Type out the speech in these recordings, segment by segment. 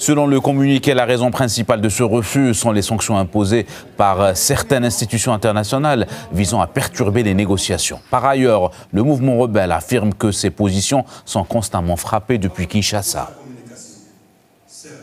Selon le communiqué, la raison principale de ce refus sont les sanctions imposées par certaines institutions internationales visant à perturber les négociations. Par ailleurs, le mouvement rebelle affirme que ses positions sont constamment frappées depuis Kinshasa.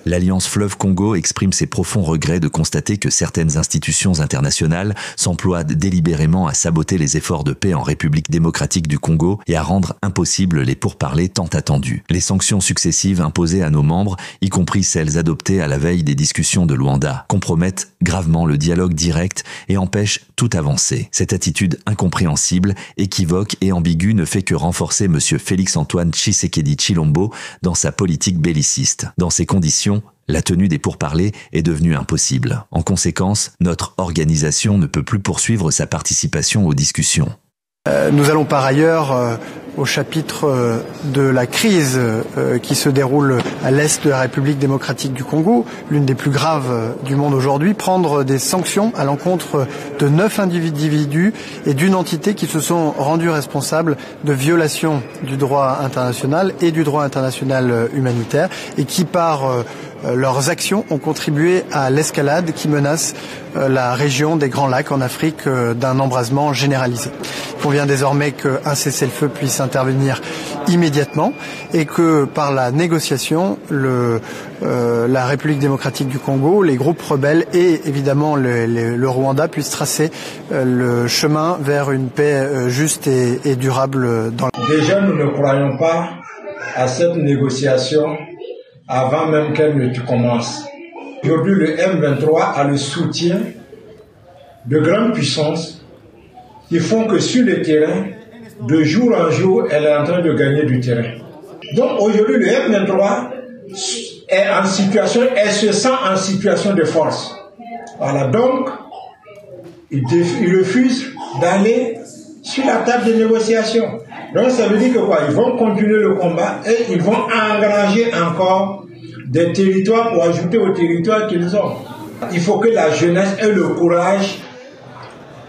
L'Alliance Fleuve Congo exprime ses profonds regrets de constater que certaines institutions internationales s'emploient délibérément à saboter les efforts de paix en République démocratique du Congo et à rendre impossibles les pourparlers tant attendus. Les sanctions successives imposées à nos membres, y compris celles adoptées à la veille des discussions de Luanda, compromettent gravement le dialogue direct et empêchent toute avancée. Cette attitude incompréhensible, équivoque et ambiguë ne fait que renforcer M. Félix-Antoine Tshisekedi Tshilombo dans sa politique belliciste. Dans ces conditions, la tenue des pourparlers est devenue impossible. En conséquence, notre organisation ne peut plus poursuivre sa participation aux discussions. Nous allons par ailleurs au chapitre de la crise qui se déroule à l'est de la République démocratique du Congo, l'une des plus graves du monde aujourd'hui, prendre des sanctions à l'encontre de 9 individus et d'une entité qui se sont rendus responsables de violations du droit international et du droit international humanitaire et qui par leurs actions ont contribué à l'escalade qui menace la région des Grands Lacs en Afrique d'un embrasement généralisé. Il convient désormais qu'un cessez-le-feu puisse intervenir immédiatement et que par la négociation, la République démocratique du Congo, les groupes rebelles et évidemment le Rwanda puissent tracer le chemin vers une paix juste et durable dans le... Déjà, nous ne croyons pas à cette négociation avant même qu'elle ne commence. Aujourd'hui, le M23 a le soutien de grandes puissances qui font que sur le terrain, de jour en jour, elle est en train de gagner du terrain. Donc aujourd'hui, le M23 est en situation, elle se sent en situation de force. Voilà, donc, il refuse d'aller sur la table de négociation. Donc ça veut dire que quoi? Ils vont continuer le combat et ils vont engranger encore des territoires pour ajouter aux territoires qu'ils ont. Il faut que la jeunesse ait le courage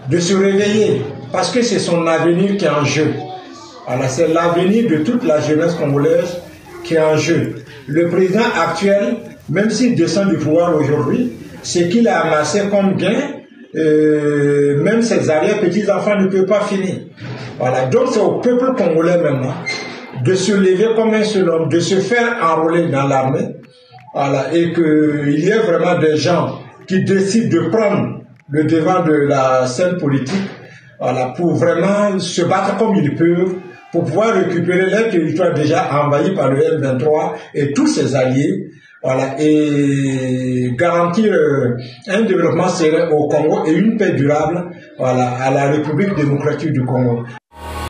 de se réveiller parce que c'est son avenir qui est en jeu. Voilà, c'est l'avenir de toute la jeunesse congolaise qui est en jeu. Le président actuel, même s'il descend du pouvoir aujourd'hui, ce qu'il a amassé comme gain, même ses arrière-petits-enfants ne peuvent pas finir. Voilà, donc c'est au peuple congolais maintenant de se lever comme un seul homme, de se faire enrôler dans l'armée, voilà, et qu'il y ait vraiment des gens qui décident de prendre le devant de la scène politique, voilà, pour vraiment se battre comme ils peuvent, pour pouvoir récupérer les territoires déjà envahis par le M23 et tous ses alliés, voilà, et garantir un développement serein au Congo et une paix durable, voilà, à la République démocratique du Congo.